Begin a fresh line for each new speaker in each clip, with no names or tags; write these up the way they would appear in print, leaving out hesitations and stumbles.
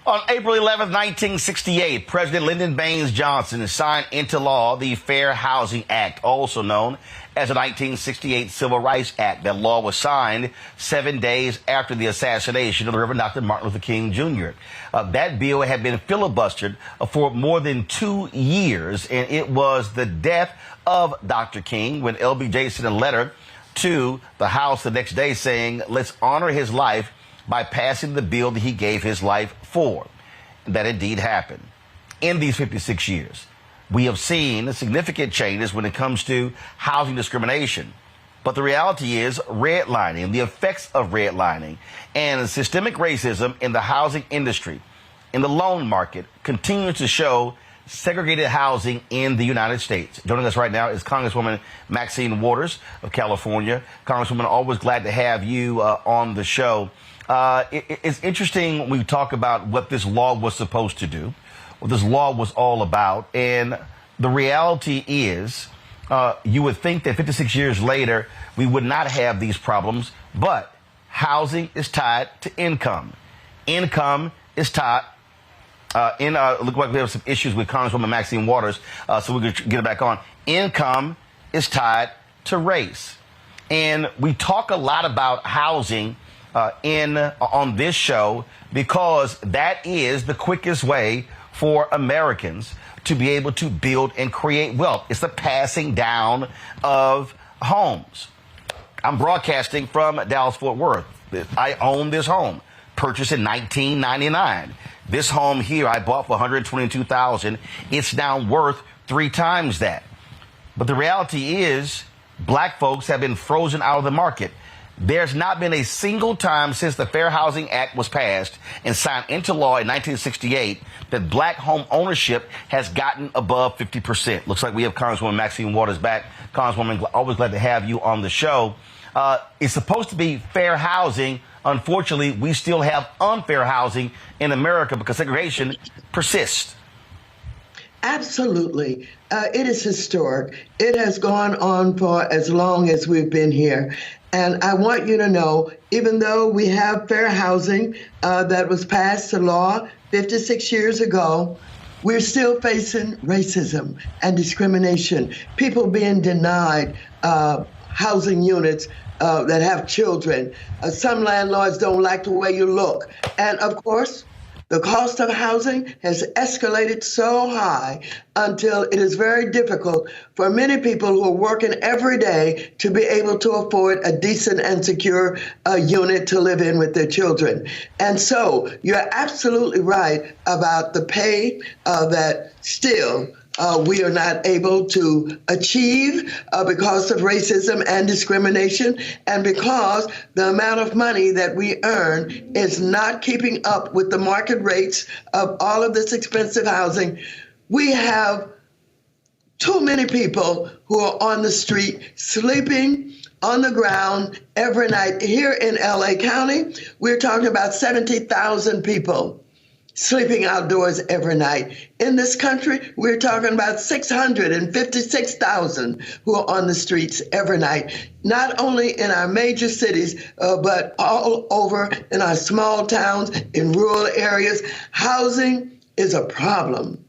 On April 11, 1968, President Lyndon B. Johnson signed into law the Fair Housing Act, also known as the 1968 Civil Rights Act. That law was signed 7 days after the assassination of the Reverend Dr. Martin Luther King Jr. That bill had been filibustered for more than 2 years, and it was the death of Dr. King when LBJ sent a letter to the House the next day saying, let's honor his life by passing the bill that he gave his life for. That indeed happened. In these 56 years, we have seen significant changes when it comes to housing discrimination. But the reality is redlining, the effects of redlining, and systemic racism in the housing industry, in the loan market, continues to show segregated housing in the United States. Joining us right now is Congresswoman Maxine Waters of California. Congresswoman, always glad to have you on the show. It's interesting when we talk about what this law was supposed to do, what this law was all about. And the reality is, you would think that 56 years later, we would not have these problems. But housing is tied to income. Income is tied. Look like we have some issues with Congresswoman Maxine Waters, so we can get it back on. Income is tied to race. And we talk a lot about housing on this show because that is the quickest way for Americans to be able to build and create wealth. It's the passing down of homes. I'm broadcasting from Dallas-Fort Worth. I own this home, purchased in 1999. This home here I bought for $122,000. It's now worth 3 times that. But the reality is black folks have been frozen out of the market. There's not been a single time since the Fair Housing Act was passed and signed into law in 1968 that black home ownership has gotten above 50%. Looks like we have Congresswoman Maxine Waters back. Congresswoman, always glad to have you on the show. It's supposed to be fair housing. Unfortunately, we still have unfair housing in America because segregation persists.
Absolutely. It is historic. It has gone on for as long as we've been here. And I want you to know, even though we have fair housing that was passed to law 56 years ago, we're still facing racism and discrimination. People being denied housing units that have children. Some landlords don't like the way you look. And of course, the cost of housing has escalated so high until it is very difficult for many people who are working every day to be able to afford a decent and secure unit to live in with their children. And so you're absolutely right about the pay that still we are not able to achieve because of racism and discrimination, and because the amount of money that we earn is not keeping up with the market rates of all of this expensive housing. We have too many people who are on the street sleeping on the ground every night. Here in LA County, we're talking about 70,000 people sleeping outdoors every night. In this country, we're talking about 656,000 who are on the streets every night, not only in our major cities, but all over in our small towns, in rural areas. Housing is a problem.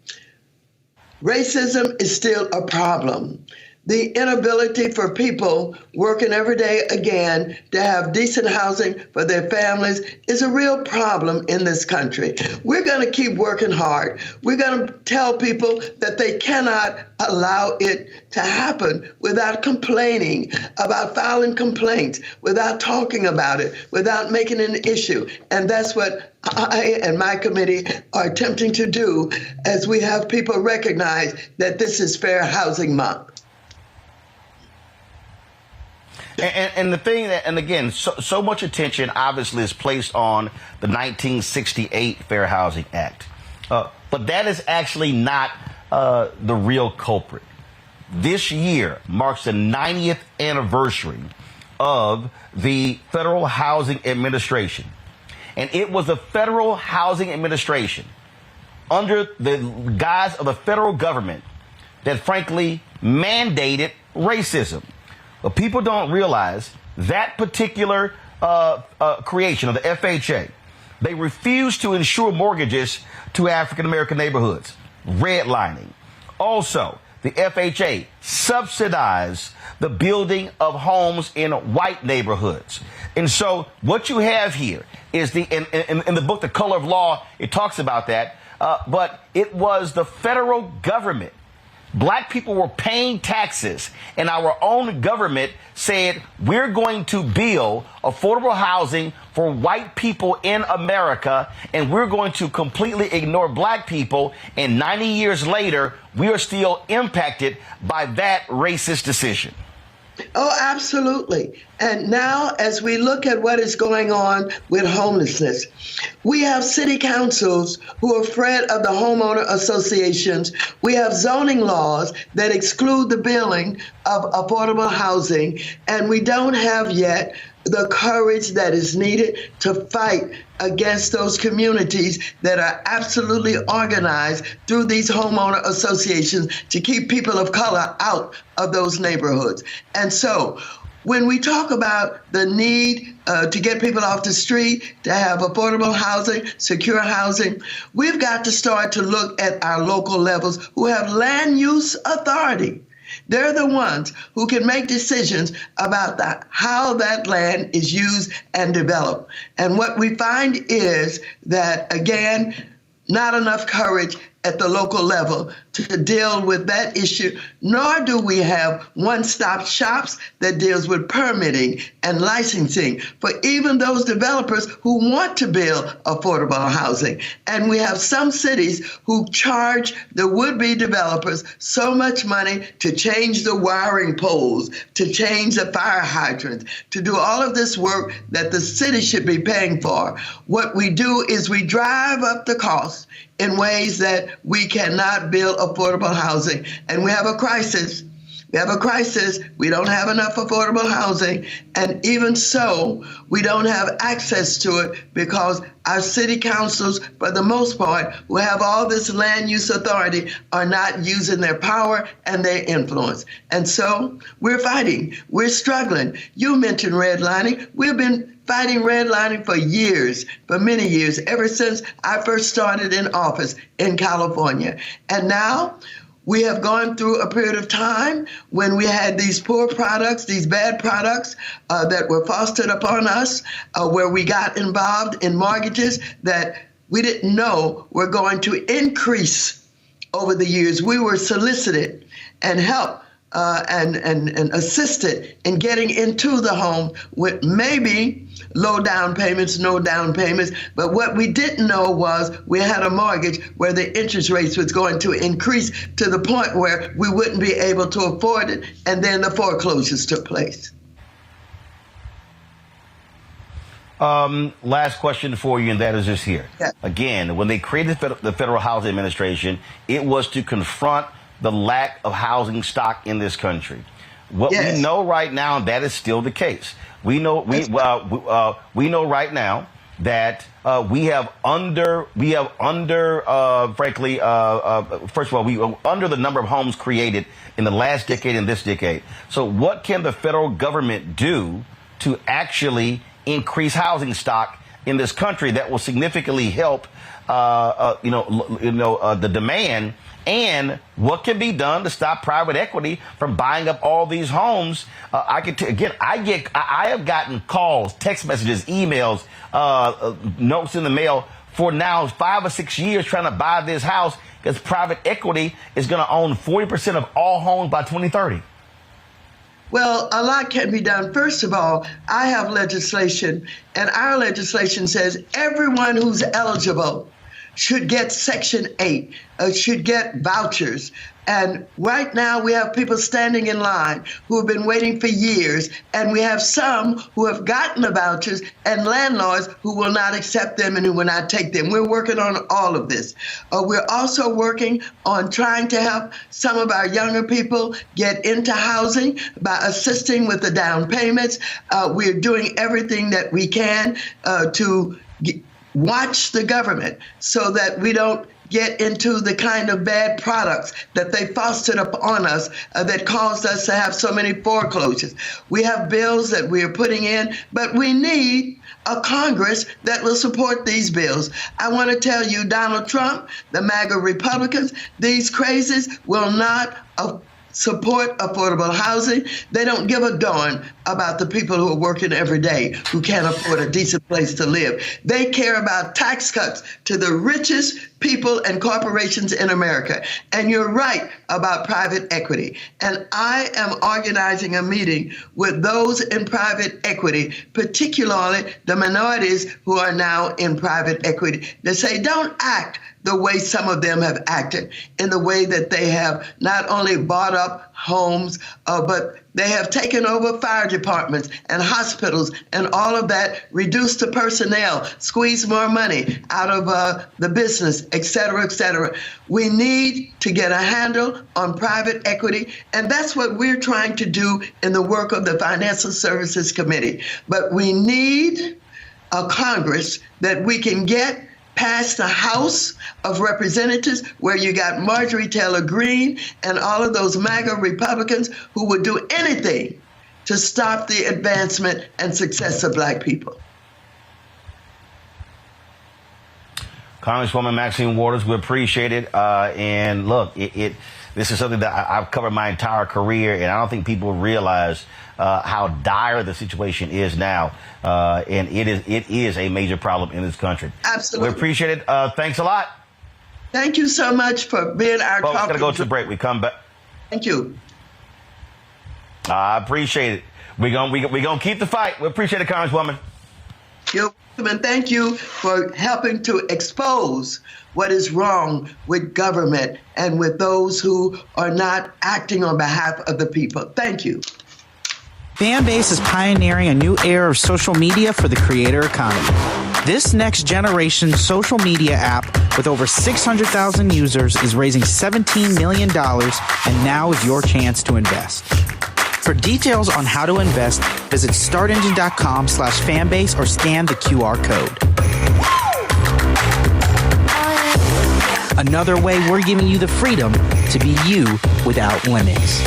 Racism is still a problem. The inability for people working every day again to have decent housing for their families is a real problem in this country. We're going to keep working hard. We're going to tell people that they cannot allow it to happen without complaining, about filing complaints, without talking about it, without making an issue. And that's what I and my committee are attempting to do as we have people recognize that this is Fair Housing Month.
And the thing that, and again, so much attention obviously is placed on the 1968 Fair Housing Act. But that is actually not the real culprit. This year marks the 90th anniversary of the Federal Housing Administration. And it was the Federal Housing Administration under the guise of the federal government that frankly mandated racism. But people don't realize that particular creation of the FHA They refuse to insure mortgages to African-American neighborhoods. Redlining. Also, the FHA subsidized the building of homes in white neighborhoods. And so what you have here is in the book, The Color of Law, it talks about that. But it was the federal government. Black people were paying taxes, and our own government said, we're going to build affordable housing for white people in America, and we're going to completely ignore black people. And 90 years later, we are still impacted by that racist decision.
Oh, absolutely. And now, as we look at what is going on with homelessness, we have city councils who are afraid of the homeowner associations. We have zoning laws that exclude the building of affordable housing, and we don't have yet the courage that is needed to fight against those communities that are absolutely organized through these homeowner associations to keep people of color out of those neighborhoods. And so when we talk about the need to get people off the street, to have affordable housing, secure housing, we've got to start to look at our local levels who have land use authority. They're the ones who can make decisions about how that land is used and developed. And what we find is that, again, not enough courage at the local level to deal with that issue, nor do we have one-stop shops that deals with permitting and licensing for even those developers who want to build affordable housing. And we have some cities who charge the would-be developers so much money to change the wiring poles, to change the fire hydrants, to do all of this work that the city should be paying for. What we do is we drive up the cost in ways that we cannot build affordable housing. And we have a crisis. We have a crisis. We don't have enough affordable housing. And even so, we don't have access to it because our city councils, for the most part, who have all this land use authority, are not using their power and their influence. And so we're fighting. We're struggling. You mentioned redlining. We've been fighting redlining for years, for many years, ever since I first started in office in California. And now we have gone through a period of time when we had these poor products, these bad products that were fostered upon us, where we got involved in mortgages that we didn't know were going to increase over the years. We were solicited and helped and assisted in getting into the home with maybe low down payments, no down payments. But what we didn't know was we had a mortgage where the interest rates was going to increase to the point where we wouldn't be able to afford it. And then the foreclosures took place.
Last question for you, and that is this here.
Yeah.
Again, when they created the Federal Housing Administration, it was to confront the lack of housing stock in this country. What we know right now, that is still the case. We know we know right now that we have under first of all, we are under the number of homes created in the last decade and this decade. So what can the federal government do to actually increase housing stock in this country that will significantly help the demand? And what can be done to stop private equity from buying up all these homes? I have gotten calls, text messages, emails, notes in the mail for now 5 or 6 years trying to buy this house because private equity is going to own 40% of all homes by 2030.
Well, a lot can be done. First of all, I have legislation, and our legislation says everyone who's eligible should get Section 8, should get vouchers. And right now we have people standing in line who have been waiting for years, and we have some who have gotten the vouchers and landlords who will not accept them and who will not take them. We're working on all of this. We're also working on trying to help some of our younger people get into housing by assisting with the down payments. We're doing everything that we can to watch the government so that we don't get into the kind of bad products that they fostered upon us that caused us to have so many foreclosures. We have bills that we are putting in, but we need a Congress that will support these bills. I want to tell you, Donald Trump, the MAGA Republicans, these crazies will not support affordable housing. They don't give a darn about the people who are working every day, who can't afford a decent place to live. They care about tax cuts to the richest people and corporations in America. And you're right about private equity. And I am organizing a meeting with those in private equity, particularly the minorities who are now in private equity, to say, don't act the way some of them have acted, in the way that they have not only bought up homes, but they have taken over fire departments and hospitals and all of that, reduced the personnel, squeezed more money out of the business, et cetera, et cetera. We need to get a handle on private equity, and that's what we're trying to do in the work of the Financial Services Committee. But we need a Congress that we can get past the House of Representatives, where you got Marjorie Taylor Greene and all of those MAGA Republicans who would do anything to stop the advancement and success of Black people.
Congresswoman Maxine Waters, we appreciate it. And look, this is something that I've covered my entire career, and I don't think people realize how dire the situation is now. And it is a major problem in this country.
Absolutely.
We appreciate it. Thanks a lot.
Thank you so much for being our
Folks,
talking.
gotta go to the break. We come back.
Thank you.
I appreciate it. We're gonna keep the fight. We appreciate it, Congresswoman.
You're welcome, and thank you for helping to expose what is wrong with government and with those who are not acting on behalf of the people. Thank you.
Fanbase is pioneering a new era of social media for the creator economy. This next generation social media app with over 600,000 users is raising $17 million, and now is your chance to invest. For details on how to invest, visit startengine.com/fanbase or scan the QR code. Another way we're giving you the freedom to be you without limits.